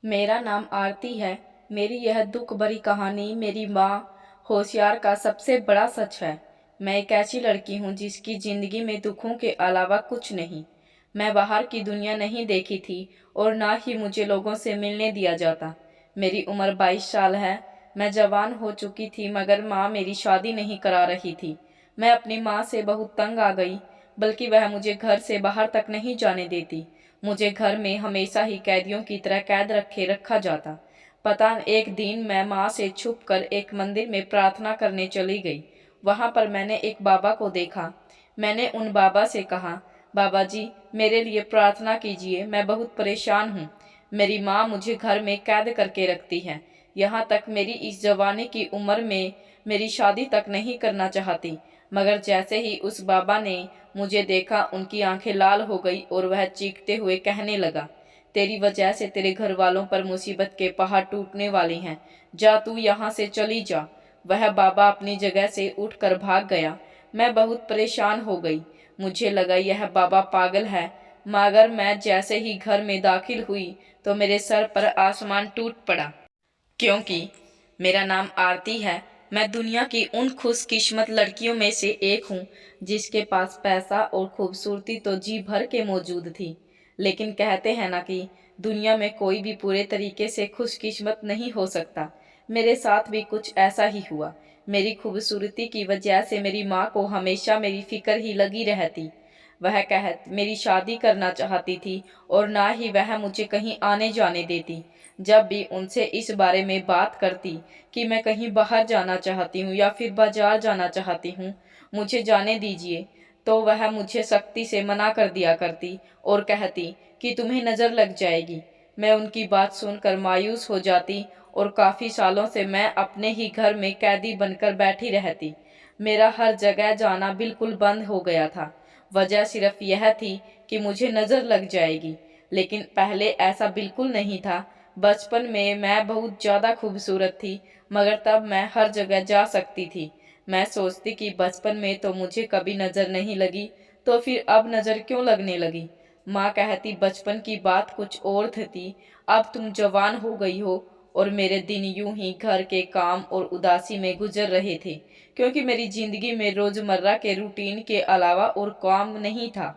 मेरा नाम आरती है। मेरी यह दुख भरी कहानी मेरी माँ होशियार का सबसे बड़ा सच है। मैं एक ऐसी लड़की हूँ जिसकी ज़िंदगी में दुखों के अलावा कुछ नहीं। मैं बाहर की दुनिया नहीं देखी थी और ना ही मुझे लोगों से मिलने दिया जाता। मेरी उम्र 22 साल है। मैं जवान हो चुकी थी मगर माँ मेरी शादी नहीं करा रही थी। मैं अपनी माँ से बहुत तंग आ गई, बल्कि वह मुझे घर से बाहर तक नहीं जाने देती। मुझे घर में हमेशा ही कैदियों की तरह कैद रखे रखा जाता। पता एक दिन मैं माँ से छुपकर एक मंदिर में प्रार्थना करने चली गई। वहाँ पर मैंने एक बाबा को देखा। मैंने उन बाबा से कहा, बाबा जी मेरे लिए प्रार्थना कीजिए, मैं बहुत परेशान हूँ। मेरी माँ मुझे घर में कैद करके रखती है। यहाँ तक मेरी इस जवानी की उम्र में मेरी शादी तक नहीं करना चाहती। मगर जैसे ही उस बाबा ने मुझे देखा, उनकी आंखें लाल हो गई और वह चीखते हुए कहने लगा, तेरी वजह से तेरे घर वालों पर मुसीबत के पहाड़ टूटने वाली हैं। जा तू यहाँ से चली जा। वह बाबा अपनी जगह से उठकर भाग गया। मैं बहुत परेशान हो गई। मुझे लगा यह बाबा पागल है। मगर मैं जैसे ही घर में दाखिल हुई तो मेरे सर पर आसमान टूट पड़ा। क्योंकि मेरा नाम आरती है। मैं दुनिया की उन खुशकिस्मत लड़कियों में से एक हूँ जिसके पास पैसा और खूबसूरती तो जी भर के मौजूद थी। लेकिन कहते हैं ना कि दुनिया में कोई भी पूरे तरीके से खुशकिस्मत नहीं हो सकता। मेरे साथ भी कुछ ऐसा ही हुआ। मेरी खूबसूरती की वजह से मेरी माँ को हमेशा मेरी फिक्र ही लगी रहती। वह मेरी शादी करना चाहती थी और ना ही वह मुझे कहीं आने जाने देती। जब भी उनसे इस बारे में बात करती कि मैं कहीं बाहर जाना चाहती हूँ या फिर बाजार जाना चाहती हूँ, मुझे जाने दीजिए, तो वह मुझे सख्ती से मना कर दिया करती और कहती कि तुम्हें नज़र लग जाएगी। मैं उनकी बात सुनकर मायूस हो जाती और काफ़ी सालों से मैं अपने ही घर में कैदी बनकर बैठी रहती। मेरा हर जगह जाना बिल्कुल बंद हो गया था। वजह सिर्फ यह थी कि मुझे नज़र लग जाएगी। लेकिन पहले ऐसा बिल्कुल नहीं था। बचपन में मैं बहुत ज़्यादा खूबसूरत थी, मगर तब मैं हर जगह जा सकती थी। मैं सोचती कि बचपन में तो मुझे कभी नज़र नहीं लगी, तो फिर अब नज़र क्यों लगने लगी। माँ कहती बचपन की बात कुछ और थी, अब तुम जवान हो गई हो। और मेरे दिन यूं ही घर के काम और उदासी में गुजर रहे थे, क्योंकि मेरी ज़िंदगी में रोज़मर्रा के रूटीन के अलावा और काम नहीं था।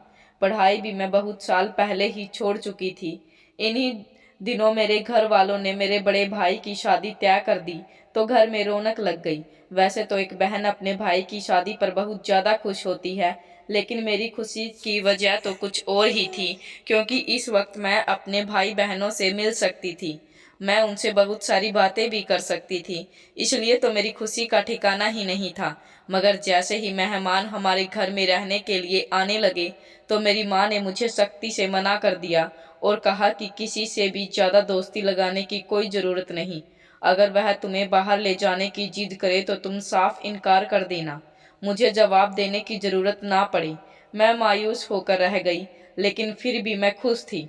पढ़ाई भी मैं बहुत साल पहले ही छोड़ चुकी थी। इन्हीं दिनों मेरे घर वालों ने मेरे बड़े भाई की शादी तय कर दी, तो घर में रौनक लग गई। वैसे तो एक बहन अपने भाई की शादी पर बहुत ज़्यादा खुश होती है, लेकिन मेरी खुशी की वजह तो कुछ और ही थी, क्योंकि इस वक्त मैं अपने भाई बहनों से मिल सकती थी। मैं उनसे बहुत सारी बातें भी कर सकती थी, इसलिए तो मेरी खुशी का ठिकाना ही नहीं था। मगर जैसे ही मेहमान हमारे घर में रहने के लिए आने लगे, तो मेरी माँ ने मुझे सख्ती से मना कर दिया और कहा कि किसी से भी ज़्यादा दोस्ती लगाने की कोई ज़रूरत नहीं। अगर वह तुम्हें बाहर ले जाने की जिद करे तो तुम साफ इनकार कर देना। मुझे जवाब देने की ज़रूरत ना पड़ी। मैं मायूस होकर रह गई, लेकिन फिर भी मैं खुश थी।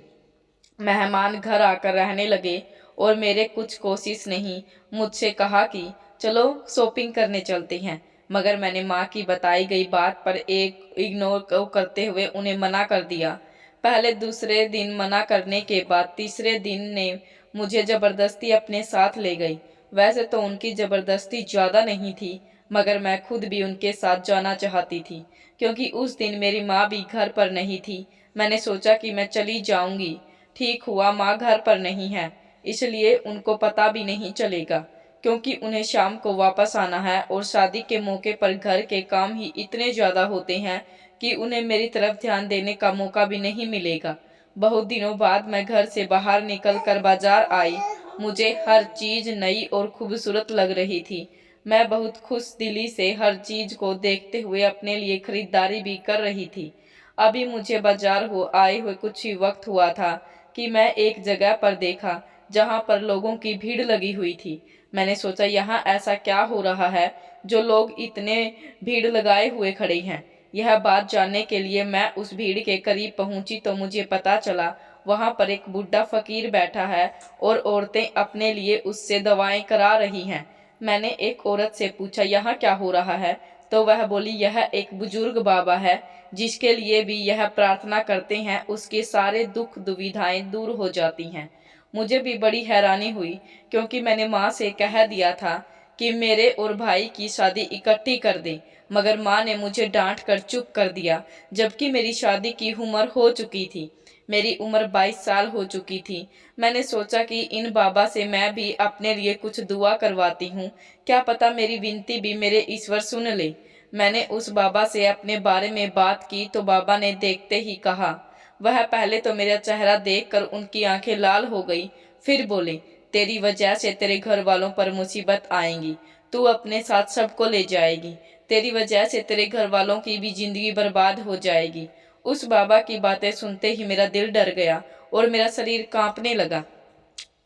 मेहमान घर आकर रहने लगे और मेरे कुछ कोशिश नहीं मुझसे कहा कि चलो शॉपिंग करने चलते हैं। मगर मैंने माँ की बताई गई बात पर एक इग्नोर करते हुए उन्हें मना कर दिया। पहले दूसरे दिन मना करने के बाद तीसरे दिन ने मुझे ज़बरदस्ती अपने साथ ले गई। वैसे तो उनकी ज़बरदस्ती ज़्यादा नहीं थी, मगर मैं खुद भी उनके साथ जाना चाहती थी, क्योंकि उस दिन मेरी माँ भी घर पर नहीं थी। मैंने सोचा कि मैं चली जाऊंगी। ठीक हुआ माँ घर पर नहीं है, इसलिए उनको पता भी नहीं चलेगा, क्योंकि उन्हें शाम को वापस आना है और शादी के मौके पर घर के काम ही इतने ज़्यादा होते हैं कि उन्हें मेरी तरफ ध्यान देने का मौका भी नहीं मिलेगा। बहुत दिनों बाद मैं घर से बाहर निकल कर बाजार आई। मुझे हर चीज़ नई और खूबसूरत लग रही थी। मैं बहुत खुश दिली से हर चीज़ को देखते हुए अपने लिए खरीदारी भी कर रही थी। अभी मुझे बाजार हो आए हुए कुछ ही वक्त हुआ था कि मैं एक जगह पर देखा जहाँ पर लोगों की भीड़ लगी हुई थी। मैंने सोचा यहाँ ऐसा क्या हो रहा है जो लोग इतने भीड़ लगाए हुए खड़े हैं। यह बात जानने के लिए मैं उस भीड़ के करीब पहुंची तो मुझे पता चला वहाँ पर एक बूढ़ा फकीर बैठा है और औरतें अपने लिए उससे दवाएं करा रही हैं। मैंने एक औरत से पूछा यहाँ क्या हो रहा है, तो वह बोली यह एक बुजुर्ग बाबा है, जिसके लिए भी यह प्रार्थना करते हैं उसके सारे दुख दुविधाएं दूर हो जाती हैं। मुझे भी बड़ी हैरानी हुई, क्योंकि मैंने माँ से कह दिया था कि मेरे और भाई की शादी इकट्ठी कर दें, मगर माँ ने मुझे डांट कर चुप कर दिया, जबकि मेरी शादी की उम्र हो चुकी थी। मेरी उम्र 22 साल हो चुकी थी। मैंने सोचा कि इन बाबा से मैं भी अपने लिए कुछ दुआ करवाती हूँ, क्या पता मेरी विनती भी मेरे ईश्वर सुन ले। मैंने उस बाबा से अपने बारे में बात की तो बाबा ने देखते ही कहा। वह पहले तो मेरा चेहरा देखकर उनकी आंखें लाल हो गई, फिर बोले, तेरी वजह से तेरे घर वालों पर मुसीबत आएगी, तू अपने साथ सबको ले जाएगी, तेरी वजह से तेरे घर वालों की भी जिंदगी बर्बाद हो जाएगी। उस बाबा की बातें सुनते ही मेरा दिल डर गया और मेरा शरीर कांपने लगा।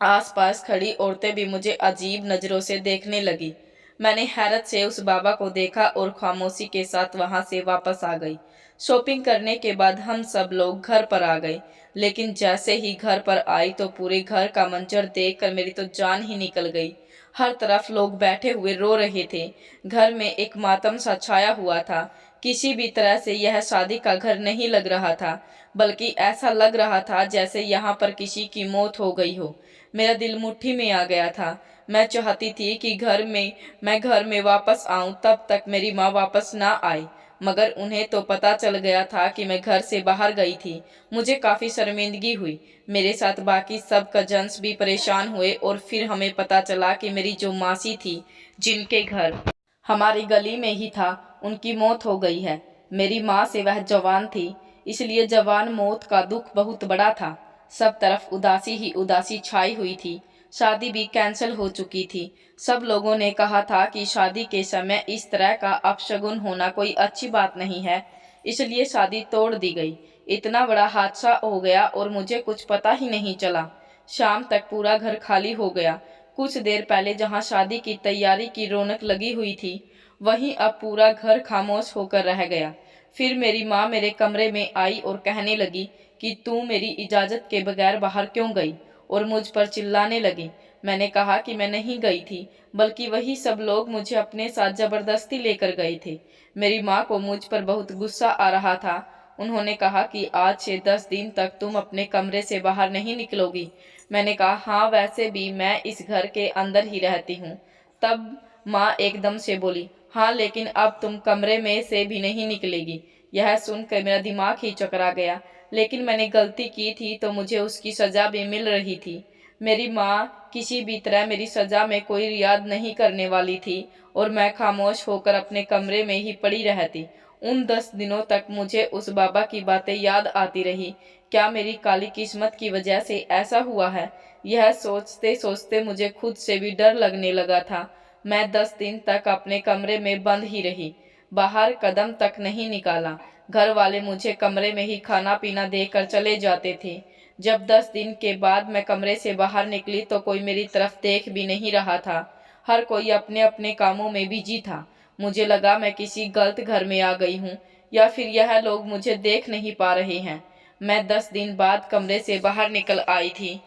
आसपास खड़ी औरतें भी मुझे अजीब नजरों से देखने लगी। मैंने हैरत से उस बाबा को देखा और खामोशी के साथ वहां से वापस आ गई। शॉपिंग करने के बाद हम सब लोग घर पर आ गए, लेकिन जैसे ही घर पर आई तो पूरे घर का मंजर देखकर मेरी तो जान ही निकल गई। हर तरफ लोग बैठे हुए रो रहे थे। घर में एक मातम सा छाया हुआ था। किसी भी तरह से यह शादी का घर नहीं लग रहा था, बल्कि ऐसा लग रहा था जैसे यहाँ पर किसी की मौत हो गई हो। मेरा दिल मुट्ठी में आ गया था। मैं चाहती थी कि मैं घर में वापस आऊं, तब तक मेरी माँ वापस ना आई, मगर उन्हें तो पता चल गया था कि मैं घर से बाहर गई थी। मुझे काफ़ी शर्मिंदगी हुई। मेरे साथ बाकी सब कजन्स भी परेशान हुए और फिर हमें पता चला कि मेरी जो मासी थी, जिनके घर हमारी गली में ही था, उनकी मौत हो गई है। मेरी माँ से वह जवान थी, इसलिए जवान मौत का दुख बहुत बड़ा था। सब तरफ उदासी ही उदासी छाई हुई थी। शादी भी कैंसिल हो चुकी थी। सब लोगों ने कहा था कि शादी के समय इस तरह का अपशगुन होना कोई अच्छी बात नहीं है, इसलिए शादी तोड़ दी गई। इतना बड़ा हादसा हो गया और मुझे कुछ पता ही नहीं चला। शाम तक पूरा घर खाली हो गया। कुछ देर पहले जहाँ शादी की तैयारी की रौनक लगी हुई थी, वहीं अब पूरा घर खामोश होकर रह गया। फिर मेरी माँ मेरे कमरे में आई और कहने लगी कि तू मेरी इजाज़त के बगैर बाहर क्यों गई, और मुझ पर चिल्लाने लगी। मैंने कहा कि मैं नहीं गई थी, बल्कि वही सब लोग मुझे अपने साथ ज़बरदस्ती लेकर गए थे। मेरी माँ को मुझ पर बहुत गुस्सा आ रहा था। उन्होंने कहा कि आज से 10 दिन तक तुम अपने कमरे से बाहर नहीं निकलोगी। मैंने कहा हाँ, वैसे भी मैं इस घर के अंदर ही रहती हूँ। तब माँ एकदम से बोली, हाँ लेकिन अब तुम कमरे में से भी नहीं निकलेगी। यह सुनकर मेरा दिमाग ही चकरा गया। लेकिन मैंने गलती की थी तो मुझे उसकी सज़ा भी मिल रही थी। मेरी माँ किसी भी तरह मेरी सज़ा में कोई रियाद नहीं करने वाली थी और मैं खामोश होकर अपने कमरे में ही पड़ी रहती। उन 10 दिनों तक मुझे उस बाबा की बातें याद आती रही। क्या मेरी काली किस्मत की वजह से ऐसा हुआ है? यह सोचते सोचते मुझे खुद से भी डर लगने लगा था। मैं 10 दिन तक अपने कमरे में बंद ही रही, बाहर कदम तक नहीं निकाला। घर वाले मुझे कमरे में ही खाना पीना देकर चले जाते थे। जब 10 दिन के बाद मैं कमरे से बाहर निकली तो कोई मेरी तरफ देख भी नहीं रहा था। हर कोई अपने अपने कामों में बिजी था। मुझे लगा मैं किसी गलत घर में आ गई हूँ, या फिर यह लोग मुझे देख नहीं पा रहे हैं। मैं 10 दिन बाद कमरे से बाहर निकल आई थी।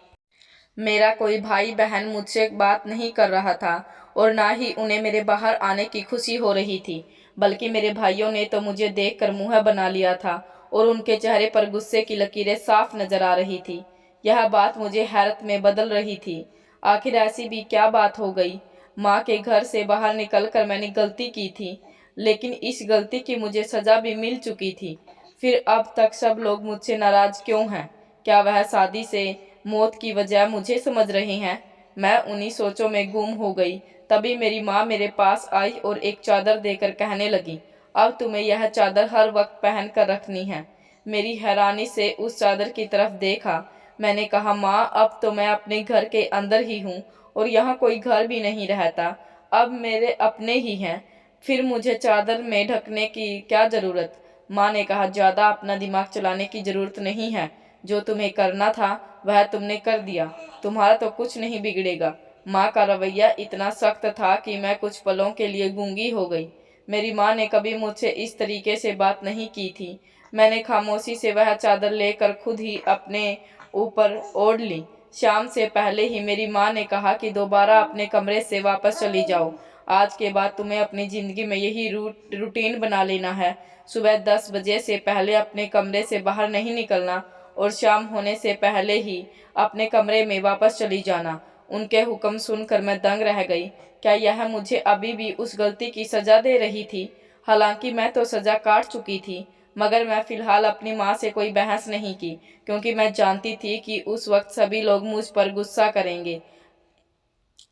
मेरा कोई भाई बहन मुझसे बात नहीं कर रहा था और ना ही उन्हें मेरे बाहर आने की खुशी हो रही थी, बल्कि मेरे भाइयों ने तो मुझे देखकर मुंह बना लिया था और उनके चेहरे पर गुस्से की लकीरें साफ नजर आ रही थी। यह बात मुझे हैरत में बदल रही थी। आखिर ऐसी भी क्या बात हो गई? माँ के घर से बाहर निकलकर मैंने गलती की थी, लेकिन इस गलती की मुझे सज़ा भी मिल चुकी थी। फिर अब तक सब लोग मुझसे नाराज़ क्यों हैं? क्या वह शादी से मौत की वजह मुझे समझ रहे हैं? मैं उन्हीं सोचों में गुम हो गई। तभी मेरी माँ मेरे पास आई और एक चादर देकर कहने लगी, अब तुम्हें यह चादर हर वक्त पहन कर रखनी है। मेरी हैरानी से उस चादर की तरफ देखा। मैंने कहा, माँ अब तो मैं अपने घर के अंदर ही हूँ और यहाँ कोई घर भी नहीं रहता, अब मेरे अपने ही हैं, फिर मुझे चादर में ढकने की क्या ज़रूरत? माँ ने कहा, ज़्यादा अपना दिमाग चलाने की ज़रूरत नहीं है। जो तुम्हें करना था वह तुमने कर दिया, तुम्हारा तो कुछ नहीं बिगड़ेगा। माँ का रवैया इतना सख्त था कि मैं कुछ पलों के लिए गूंगी हो गई। मेरी माँ ने कभी मुझसे इस तरीके से बात नहीं की थी। मैंने खामोशी से वह चादर लेकर खुद ही अपने ऊपर ओढ़ ली। शाम से पहले ही मेरी माँ ने कहा कि दोबारा अपने कमरे से वापस चली जाओ। आज के बाद तुम्हें अपनी ज़िंदगी में यही रूटीन बना लेना है। सुबह 10 बजे से पहले अपने कमरे से बाहर नहीं निकलना और शाम होने से पहले ही अपने कमरे में वापस चली जाना। उनके हुक्म सुनकर मैं दंग रह गई। क्या यह मुझे अभी भी उस गलती की सज़ा दे रही थी? हालांकि मैं तो सज़ा काट चुकी थी, मगर मैं फ़िलहाल अपनी माँ से कोई बहस नहीं की, क्योंकि मैं जानती थी कि उस वक्त सभी लोग मुझ पर गुस्सा करेंगे।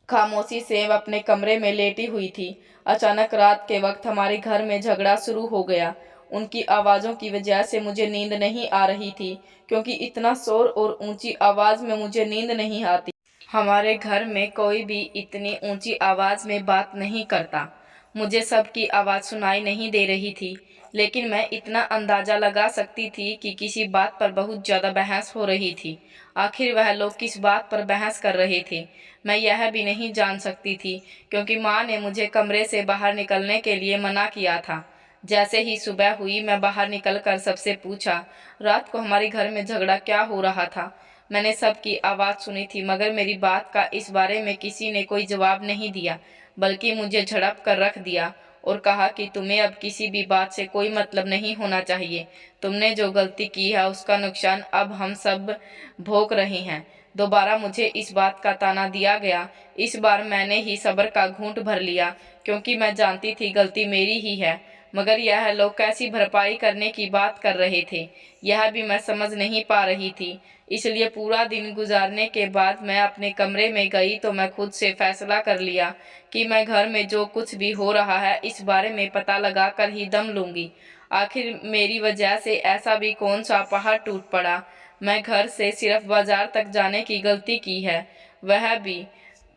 खामोशी से वह अपने कमरे में लेटी हुई थी। अचानक रात के वक्त हमारे घर में झगड़ा शुरू हो गया। उनकी आवाज़ों की वजह से मुझे नींद नहीं आ रही थी, क्योंकि इतना शोर और ऊंची आवाज़ में मुझे नींद नहीं आती। हमारे घर में कोई भी इतनी ऊंची आवाज़ में बात नहीं करता। मुझे सबकी आवाज़ सुनाई नहीं दे रही थी, लेकिन मैं इतना अंदाज़ा लगा सकती थी कि किसी बात पर बहुत ज़्यादा बहस हो रही थी। आखिर वह लोग किस बात पर बहस कर रहे थे, मैं यह भी नहीं जान सकती थी, क्योंकि माँ ने मुझे कमरे से बाहर निकलने के लिए मना किया था। जैसे ही सुबह हुई, मैं बाहर निकलकर सबसे पूछा, रात को हमारे घर में झगड़ा क्या हो रहा था। मैंने सबकी आवाज़ सुनी थी, मगर मेरी बात का इस बारे में किसी ने कोई जवाब नहीं दिया, बल्कि मुझे झड़प कर रख दिया और कहा कि तुम्हें अब किसी भी बात से कोई मतलब नहीं होना चाहिए। तुमने जो गलती की है उसका नुकसान अब हम सब भोग रहे हैं। दोबारा मुझे इस बात का ताना दिया गया। इस बार मैंने ही सब्र का घूंट भर लिया, क्योंकि मैं जानती थी गलती मेरी ही है, मगर यह लोग कैसी भरपाई करने की बात कर रहे थे, यह भी मैं समझ नहीं पा रही थी। इसलिए पूरा दिन गुजारने के बाद मैं अपने कमरे में गई तो मैं खुद से फैसला कर लिया कि मैं घर में जो कुछ भी हो रहा है इस बारे में पता लगा कर ही दम लूँगी। आखिर मेरी वजह से ऐसा भी कौन सा पहाड़ टूट पड़ा। मैं घर से सिर्फ बाजार तक जाने की गलती की है, वह भी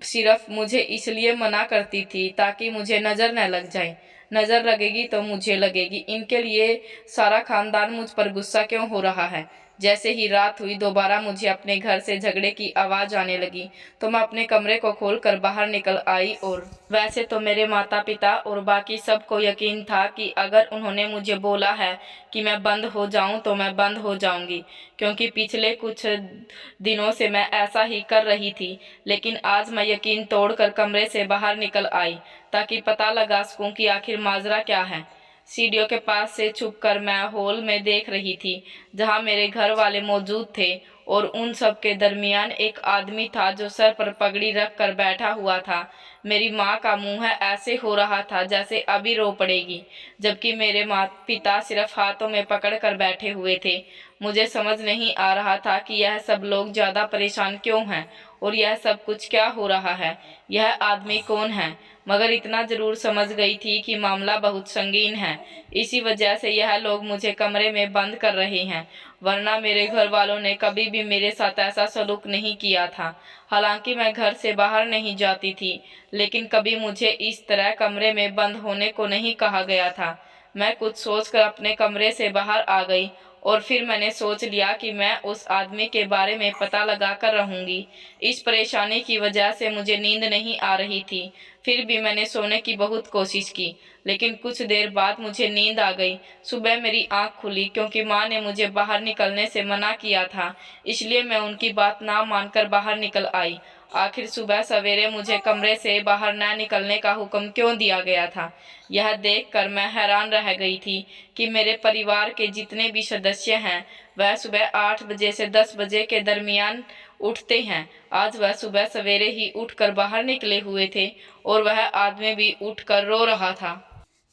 सिर्फ मुझे इसलिए मना करती थी ताकि मुझे नज़र न लग जाए। नज़र लगेगी तो मुझे लगेगी, इनके लिए सारा खानदान मुझ पर गुस्सा क्यों हो रहा है। जैसे ही रात हुई, दोबारा मुझे अपने घर से झगड़े की आवाज़ आने लगी, तो मैं अपने कमरे को खोलकर बाहर निकल आई। और वैसे तो मेरे माता पिता और बाकी सबको यकीन था कि अगर उन्होंने मुझे बोला है कि मैं बंद हो जाऊं तो मैं बंद हो जाऊंगी, क्योंकि पिछले कुछ दिनों से मैं ऐसा ही कर रही थी। लेकिन आज मैं यकीन तोड़कर कमरे से बाहर निकल आई ताकि पता लगा सकूं कि आखिर माजरा क्या है। सीढ़ियों के पास से छुपकर मैं हॉल में देख रही थी, जहां मेरे घर वाले मौजूद थे, और उन सब के दरमियान एक आदमी था जो सर पर पगड़ी रख कर बैठा हुआ था। मेरी माँ का मुंह ऐसे हो रहा था जैसे अभी रो पड़ेगी, जबकि मेरे माता पिता सिर्फ हाथों में पकड़ कर बैठे हुए थे। मुझे समझ नहीं आ रहा था कि यह सब लोग ज़्यादा परेशान क्यों हैं और यह सब कुछ क्या हो रहा है, यह आदमी कौन है। मगर इतना जरूर समझ गई थी कि मामला बहुत संगीन है, इसी वजह से यह लोग मुझे कमरे में बंद कर रहे हैं, वरना मेरे घर वालों ने कभी भी मेरे साथ ऐसा सलूक नहीं किया था। हालांकि मैं घर से बाहर नहीं जाती थी, लेकिन कभी मुझे इस तरह कमरे में बंद होने को नहीं कहा गया था। मैं कुछ सोचकर अपने कमरे से बाहर आ गई और फिर मैंने सोच लिया कि मैं उस आदमी के बारे में पता लगा कर रहूँगी। इस परेशानी की वजह से मुझे नींद नहीं आ रही थी। फिर भी मैंने सोने की बहुत कोशिश की, लेकिन कुछ देर बाद मुझे नींद आ गई। सुबह मेरी आँख खुली, क्योंकि माँ ने मुझे बाहर निकलने से मना किया था, इसलिए मैं उनकी बात ना मानकर बाहर निकल आई। आखिर सुबह सवेरे मुझे कमरे से बाहर न निकलने का हुक्म क्यों दिया गया था, यह देखकर मैं हैरान रह गई थी कि मेरे परिवार के जितने भी सदस्य हैं वह सुबह 8 बजे से 10 बजे के दरमियान उठते हैं। आज वह सुबह सवेरे ही उठकर बाहर निकले हुए थे और वह आदमी भी उठकर रो रहा था।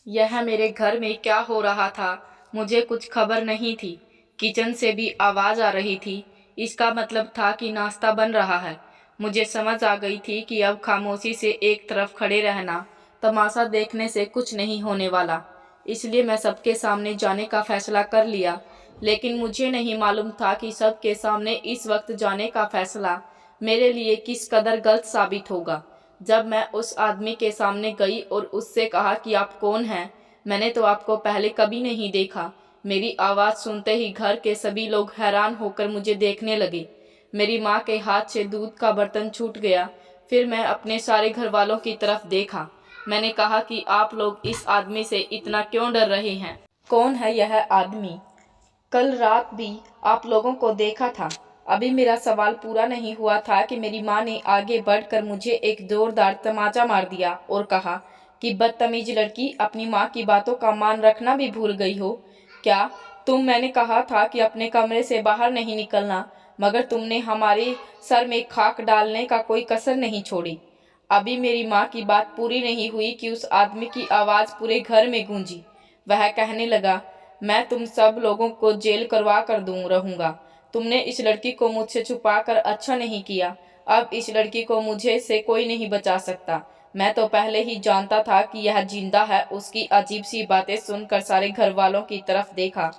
यह मेरे घर में क्या हो रहा था, मुझे कुछ खबर नहीं थी। किचन से भी आवाज़ आ रही थी, इसका मतलब था कि नाश्ता बन रहा है। मुझे समझ आ गई थी कि अब खामोशी से एक तरफ खड़े रहना, तमाशा देखने से कुछ नहीं होने वाला। इसलिए मैं सबके सामने जाने का फैसला कर लिया, लेकिन मुझे नहीं मालूम था कि सबके सामने इस वक्त जाने का फैसला मेरे लिए किस कदर गलत साबित होगा। जब मैं उस आदमी के सामने गई और उससे कहा कि आप कौन हैं, मैंने तो आपको पहले कभी नहीं देखा। मेरी आवाज़ सुनते ही घर के सभी लोग हैरान होकर मुझे देखने लगे। मेरी माँ के हाथ से दूध का बर्तन छूट गया। फिर मैं अपने सारे घर वालों की तरफ देखा। मैंने कहा कि आप लोग इस आदमी से इतना क्यों डर रहे हैं? कौन है यह आदमी? कल रात भी आप लोगों को देखा था। अभी मेरा सवाल पूरा नहीं हुआ था कि मेरी माँ ने आगे बढ़कर मुझे एक जोरदार तमाचा मार दिया और कहा कि बदतमीज लड़की, अपनी माँ की बातों का मान रखना भी भूल गई हो क्या? मैंने कहा था कि अपने कमरे से बाहर नहीं निकलना, मगर तुमने हमारे सर में खाक डालने का कोई कसर नहीं छोड़ी। अभी मेरी माँ की बात पूरी नहीं हुई कि उस आदमी की आवाज़ पूरे घर में गूंजी। वह कहने लगा, मैं तुम सब लोगों को जेल करवा कर रहूंगा। तुमने इस लड़की को मुझसे छुपा कर अच्छा नहीं किया। अब इस लड़की को मुझे से कोई नहीं बचा सकता। मैं तो पहले ही जानता था कि यह जिंदा है। उसकी अजीब सी बातें सुनकर सारे घर वालों की तरफ देखा।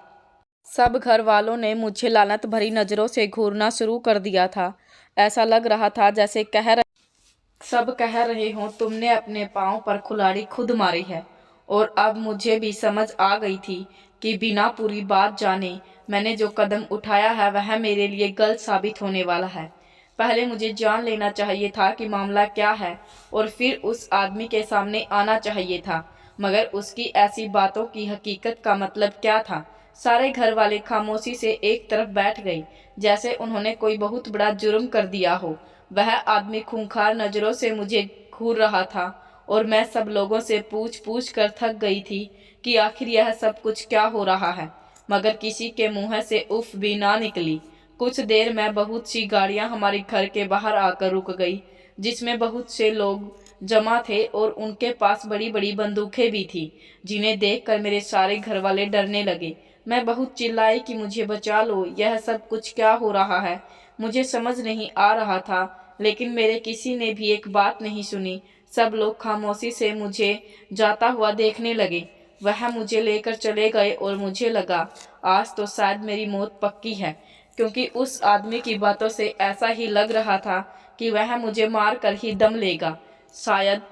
सब घर वालों ने मुझे लानत भरी नज़रों से घूरना शुरू कर दिया था। ऐसा लग रहा था जैसे सब कह रहे हों, तुमने अपने पाँव पर कुल्हाड़ी खुद मारी है। और अब मुझे भी समझ आ गई थी कि बिना पूरी बात जाने मैंने जो कदम उठाया है वह मेरे लिए गलत साबित होने वाला है। पहले मुझे जान लेना चाहिए था कि मामला क्या है, और फिर उस आदमी के सामने आना चाहिए था। मगर उसकी ऐसी बातों की हकीकत का मतलब क्या था? सारे घर वाले खामोशी से एक तरफ बैठ गए, जैसे उन्होंने कोई बहुत बड़ा जुर्म कर दिया हो। वह आदमी खूंखार नज़रों से मुझे घूर रहा था, और मैं सब लोगों से पूछ पूछ कर थक गई थी कि आखिर यह सब कुछ क्या हो रहा है, मगर किसी के मुंह से उफ भी ना निकली। कुछ देर में बहुत सी गाड़ियां हमारे घर के बाहर आकर रुक गई, जिसमें बहुत से लोग जमा थे और उनके पास बड़ी बड़ी बंदूकें भी थी, जिन्हें देखकर मेरे सारे घर वाले डरने लगे। मैं बहुत चिल्लाई कि मुझे बचा लो, यह सब कुछ क्या हो रहा है। मुझे समझ नहीं आ रहा था, लेकिन मेरे किसी ने भी एक बात नहीं सुनी। सब लोग खामोशी से मुझे जाता हुआ देखने लगे। वह मुझे लेकर चले गए और मुझे लगा आज तो शायद मेरी मौत पक्की है, क्योंकि उस आदमी की बातों से ऐसा ही लग रहा था कि वह मुझे मार कर ही दम लेगा। शायद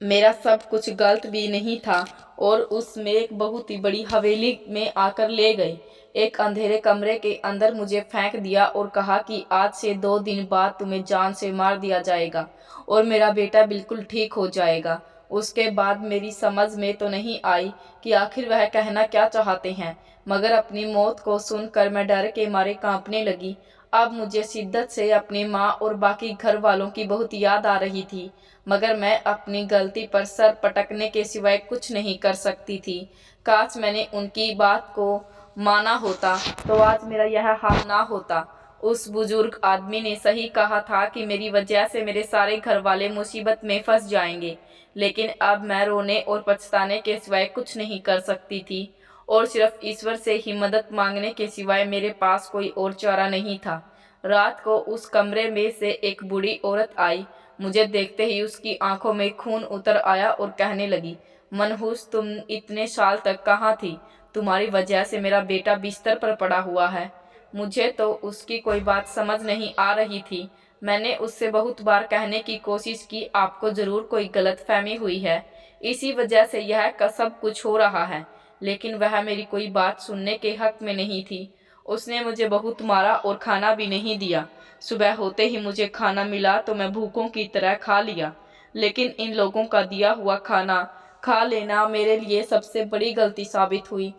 मेरा सब कुछ गलत भी नहीं था, और उसमें एक बहुत ही बड़ी हवेली में आकर ले गए। एक अंधेरे कमरे के अंदर मुझे फेंक दिया और कहा कि आज से 2 दिन बाद तुम्हें जान से मार दिया जाएगा और मेरा बेटा बिल्कुल ठीक हो जाएगा। उसके बाद मेरी समझ में तो नहीं आई कि आखिर वह कहना क्या चाहते हैं, मगर अपनी मौत को सुनकर मैं डर के मारे कांपने लगी। अब मुझे शिद्दत से अपनी माँ और बाकी घर वालों की बहुत याद आ रही थी, मगर मैं अपनी गलती पर सर पटकने के सिवाय कुछ नहीं कर सकती थी। काश मैंने उनकी बात को माना होता तो आज मेरा यह हाल ना होता। उस बुजुर्ग आदमी ने सही कहा था कि मेरी वजह से मेरे सारे घर वाले मुसीबत में फंस जाएंगे, लेकिन अब मैं रोने और पछताने के सिवाय कुछ नहीं कर सकती थी, और सिर्फ ईश्वर से ही मदद मांगने के सिवाय मेरे पास कोई और चारा नहीं था। रात को उस कमरे में से एक बूढ़ी औरत आई। मुझे देखते ही उसकी आंखों में खून उतर आया और कहने लगी, मनहूस, तुम इतने साल तक कहाँ थी? तुम्हारी वजह से मेरा बेटा बिस्तर पर पड़ा हुआ है। मुझे तो उसकी कोई बात समझ नहीं आ रही थी। मैंने उससे बहुत बार कहने की कोशिश की, आपको ज़रूर कोई गलतफहमी हुई है, इसी वजह से यह सब कुछ हो रहा है, लेकिन वह मेरी कोई बात सुनने के हक में नहीं थी। उसने मुझे बहुत मारा और खाना भी नहीं दिया। सुबह होते ही मुझे खाना मिला तो मैं भूखों की तरह खा लिया, लेकिन इन लोगों का दिया हुआ खाना खा लेना मेरे लिए सबसे बड़ी गलती साबित हुई,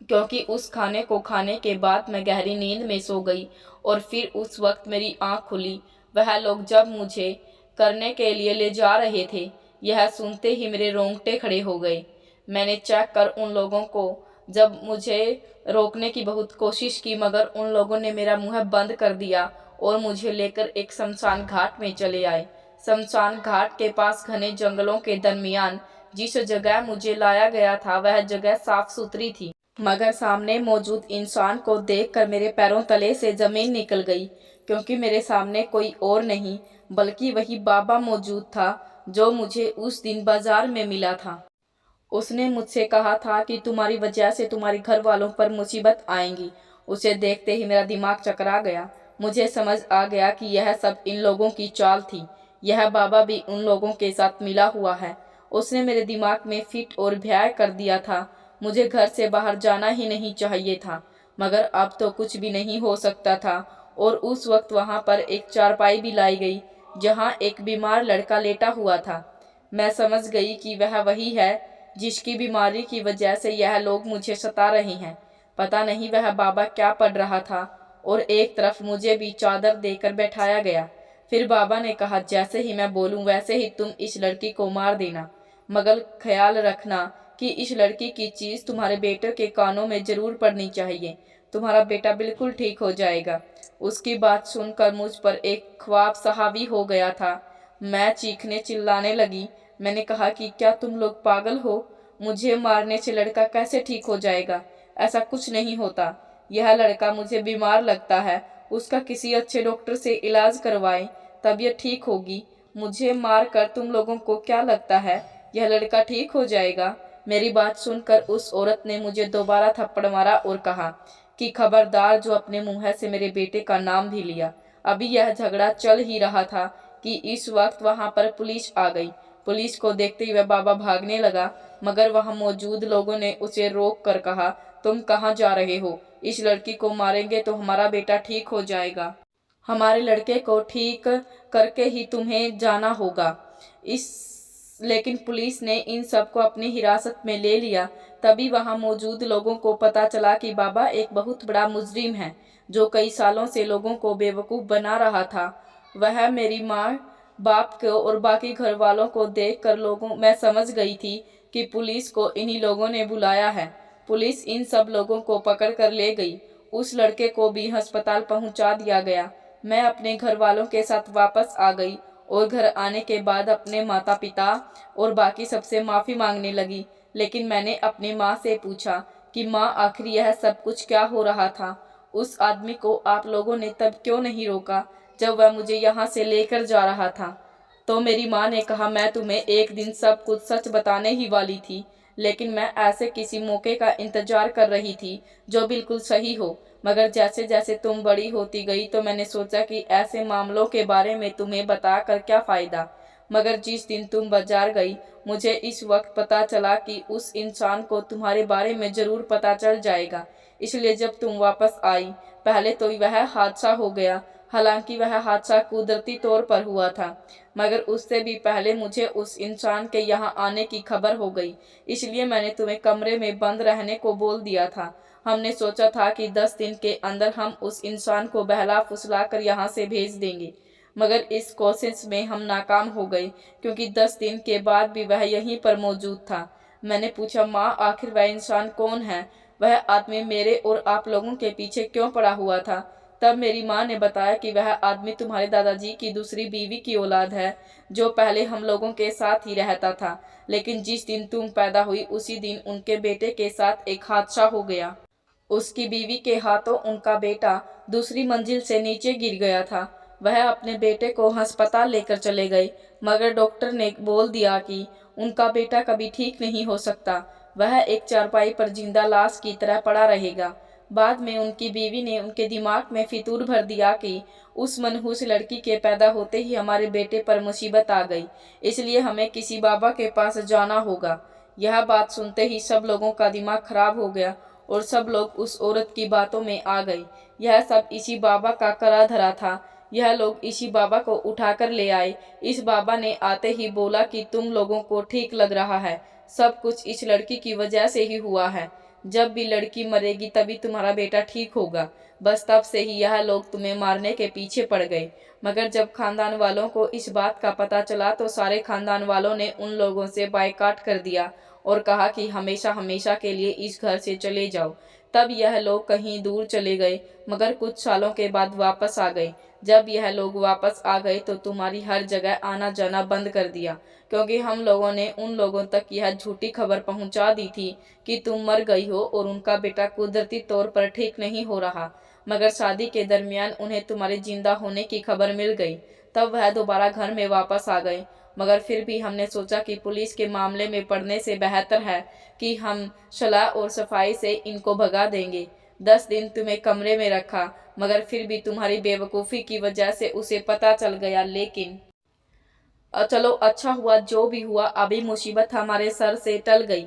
क्योंकि उस खाने को खाने के बाद मैं गहरी नींद में सो गई और फिर उस वक्त मेरी आंख खुली। वह लोग जब मुझे करने के लिए ले जा रहे थे, यह सुनते ही मेरे रोंगटे खड़े हो गए। मैंने चेक कर उन लोगों को जब मुझे रोकने की बहुत कोशिश की, मगर उन लोगों ने मेरा मुंह बंद कर दिया और मुझे लेकर एक शमशान घाट में चले आए। शमशान घाट के पास घने जंगलों के दरमियान जिस जगह मुझे लाया गया था वह जगह साफ सुथरी थी, मगर सामने मौजूद इंसान को देखकर मेरे पैरों तले से जमीन निकल गई, क्योंकि मेरे सामने कोई और नहीं बल्कि वही बाबा मौजूद था जो मुझे उस दिन बाजार में मिला था। उसने मुझसे कहा था कि तुम्हारी वजह से तुम्हारे घर वालों पर मुसीबत आएंगी। उसे देखते ही मेरा दिमाग चकरा गया। मुझे समझ आ गया कि यह सब इन लोगों की चाल थी। यह बाबा भी उन लोगों के साथ मिला हुआ है। उसने मेरे दिमाग में फिट और भय कर दिया था। मुझे घर से बाहर जाना ही नहीं चाहिए था, मगर अब तो कुछ भी नहीं हो सकता था। और उस वक्त वहाँ पर एक चारपाई भी लाई गई जहाँ एक बीमार लड़का लेटा हुआ था। मैं समझ गई कि वह वही है जिसकी बीमारी की वजह से यह लोग मुझे सता रहे हैं। पता नहीं वह बाबा क्या पढ़ रहा था, और एक तरफ मुझे भी चादर देकर बैठाया गया। फिर बाबा ने कहा, जैसे ही मैं बोलूं वैसे ही तुम इस लड़की को मार देना, मगर ख्याल रखना कि इस लड़की की चीज़ तुम्हारे बेटे के कानों में जरूर पड़नी चाहिए। तुम्हारा बेटा बिल्कुल ठीक हो जाएगा। उसकी बात सुनकर मुझ पर एक ख्वाब सा हावी हो गया था। मैं चीखने चिल्लाने लगी। मैंने कहा कि क्या तुम लोग पागल हो? मुझे मारने से लड़का कैसे ठीक हो जाएगा? ऐसा कुछ नहीं होता। यह लड़का मुझे बीमार लगता है। उसका किसी अच्छे डॉक्टर से इलाज करवाएं, तबीयत ठीक होगी। मुझे मार कर तुम लोगों को क्या लगता है यह लड़का ठीक हो जाएगा? मेरी बात सुनकर उस औरत ने मुझे दोबारा थप्पड़ मारा और कहा कि खबरदार, जो अपने मुंह से मेरे बेटे का नाम भी लिया। अभी यह झगड़ा चल ही रहा था कि इस वक्त वहां पर पुलिस आ गई। पुलिस को देखते हुए बाबा भागने लगा, मगर वहां मौजूद लोगों ने उसे रोक कर कहा, तुम कहाँ जा रहे हो? इस लड़की को मारेंगे तो हमारा बेटा ठीक हो जाएगा। हमारे लड़के को ठीक करके ही तुम्हें जाना होगा। इस लेकिन पुलिस ने इन सबको अपनी हिरासत में ले लिया। तभी वहां मौजूद लोगों को पता चला कि बाबा एक बहुत बड़ा मुजरिम है, जो कई सालों से लोगों को बेवकूफ़ बना रहा था। वह मेरी माँ, बाप को और बाकी घर वालों को देखकर मैं समझ गई थी कि पुलिस को इन्हीं लोगों ने बुलाया है। पुलिस इन सब लोगों को पकड़ कर ले गई। उस लड़के को भी अस्पताल पहुंचा दिया गया। मैं अपने घर वालों के साथ वापस आ गई और घर आने के बाद अपने माता पिता और बाकी सबसे माफ़ी मांगने लगी। लेकिन मैंने अपनी माँ से पूछा कि माँ, आखिर यह सब कुछ क्या हो रहा था? उस आदमी को आप लोगों ने तब क्यों नहीं रोका जब वह मुझे यहाँ से लेकर जा रहा था? तो मेरी माँ ने कहा, मैं तुम्हें एक दिन सब कुछ सच बताने ही वाली थी, लेकिन मैं ऐसे किसी मौके का इंतजार कर रही थी जो बिल्कुल सही हो। मगर जैसे जैसे तुम बड़ी होती गई तो मैंने सोचा कि ऐसे मामलों के बारे में तुम्हें बता कर क्या फ़ायदा। मगर जिस दिन तुम बाजार गई, मुझे इस वक्त पता चला कि उस इंसान को तुम्हारे बारे में ज़रूर पता चल जाएगा। इसलिए जब तुम वापस आई, पहले तो वह हादसा हो गया। हालांकि वह हादसा कुदरती तौर पर हुआ था, मगर उससे भी पहले मुझे उस इंसान के यहाँ आने की खबर हो गई। इसलिए मैंने तुम्हें कमरे में बंद रहने को बोल दिया था। हमने सोचा था कि 10 दिन के अंदर हम उस इंसान को बहला फुसला कर यहाँ से भेज देंगे, मगर इस कोशिश में हम नाकाम हो गए, क्योंकि 10 दिन के बाद भी वह यहीं पर मौजूद था। मैंने पूछा, माँ, आखिर वह इंसान कौन है? वह आदमी मेरे और आप लोगों के पीछे क्यों पड़ा हुआ था? तब मेरी माँ ने बताया कि वह आदमी तुम्हारे दादाजी की दूसरी बीवी की औलाद है, जो पहले हम लोगों के साथ ही रहता था। लेकिन जिस दिन तुम पैदा हुई उसी दिन उनके बेटे के साथ एक हादसा हो गया। उसकी बीवी के हाथों उनका बेटा दूसरी मंजिल से नीचे गिर गया था। वह अपने बेटे को अस्पताल लेकर चले गए, मगर डॉक्टर ने बोल दिया कि उनका बेटा कभी ठीक नहीं हो सकता। वह एक चारपाई पर जिंदा लाश की तरह पड़ा रहेगा। बाद में उनकी बीवी ने उनके दिमाग में फितूर भर दिया कि उस मनहूस लड़की के पैदा होते ही हमारे बेटे पर मुसीबत आ गई, इसलिए हमें किसी बाबा के पास जाना होगा। यह बात सुनते ही सब लोगों का दिमाग खराब हो गया और सब लोग उस औरत की बातों में आ गए। यह सब इसी बाबा का करा धरा था। यह लोग इसी बाबा को उठाकर ले आए। इस बाबा ने आते ही बोला कि तुम लोगों को ठीक लग रहा है, सब कुछ इस लड़की की वजह से ही हुआ है। जब भी लड़की मरेगी तभी तुम्हारा बेटा ठीक होगा। बस तब से ही यह लोग तुम्हें मारने के पीछे पड़ गए। मगर जब खानदान वालों को इस बात का पता चला तो सारे खानदान वालों ने उन लोगों से बायकॉट कर दिया और कहा कि हमेशा हमेशा के लिए इस घर से चले जाओ। तब यह लोग कहीं दूर चले गए, मगर कुछ सालों के बाद वापस आ गए। जब यह लोग वापस आ गए तो तुम्हारी हर जगह आना जाना बंद कर दिया, क्योंकि हम लोगों ने उन लोगों तक यह झूठी खबर पहुंचा दी थी कि तुम मर गई हो और उनका बेटा कुदरती तौर पर ठीक नहीं हो रहा। मगर शादी के दरमियान उन्हें तुम्हारे जिंदा होने की खबर मिल गई। तब वह दोबारा घर में वापस आ गए, मगर फिर भी हमने सोचा कि पुलिस के मामले में पड़ने से बेहतर है कि हम सलाह और सफाई से इनको भगा देंगे। 10 दिन तुम्हें कमरे में रखा, मगर फिर भी तुम्हारी बेवकूफ़ी की वजह से उसे पता चल गया। लेकिन चलो, अच्छा हुआ जो भी हुआ, अभी मुसीबत हमारे सर से टल गई।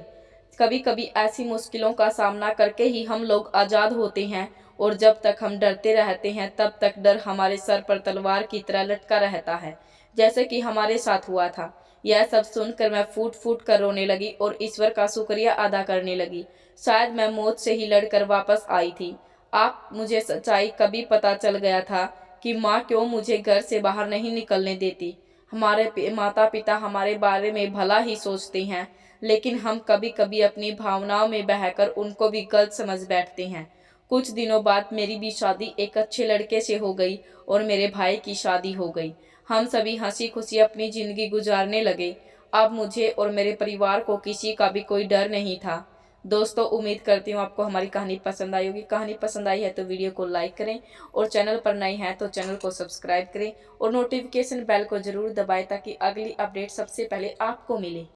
कभी कभी ऐसी मुश्किलों का सामना करके ही हम लोग आज़ाद होते हैं, और जब तक हम डरते रहते हैं तब तक डर हमारे सर पर तलवार की तरह लटका रहता है, जैसे कि हमारे साथ हुआ था। यह सब सुनकर मैं फूट फूट कर रोने लगी और ईश्वर का शुक्रिया अदा करने लगी। शायद मैं मौत से ही लड़कर वापस आई थी। आप मुझे सच्चाई कभी पता चल गया था कि माँ क्यों मुझे घर से बाहर नहीं निकलने देती। हमारे माता पिता हमारे बारे में भला ही सोचते हैं, लेकिन हम कभी कभी अपनी भावनाओं में बहकर उनको भी गलत समझ बैठते हैं। कुछ दिनों बाद मेरी भी शादी एक अच्छे लड़के से हो गई और मेरे भाई की शादी हो गई। हम सभी हंसी खुशी अपनी ज़िंदगी गुजारने लगे। अब मुझे और मेरे परिवार को किसी का भी कोई डर नहीं था। दोस्तों, उम्मीद करती हूँ आपको हमारी कहानी पसंद आई होगी। कहानी पसंद आई है तो वीडियो को लाइक करें और चैनल पर नए हैं तो चैनल को सब्सक्राइब करें और नोटिफिकेशन बेल को ज़रूर दबाएं ताकि अगली अपडेट सबसे पहले आपको मिले।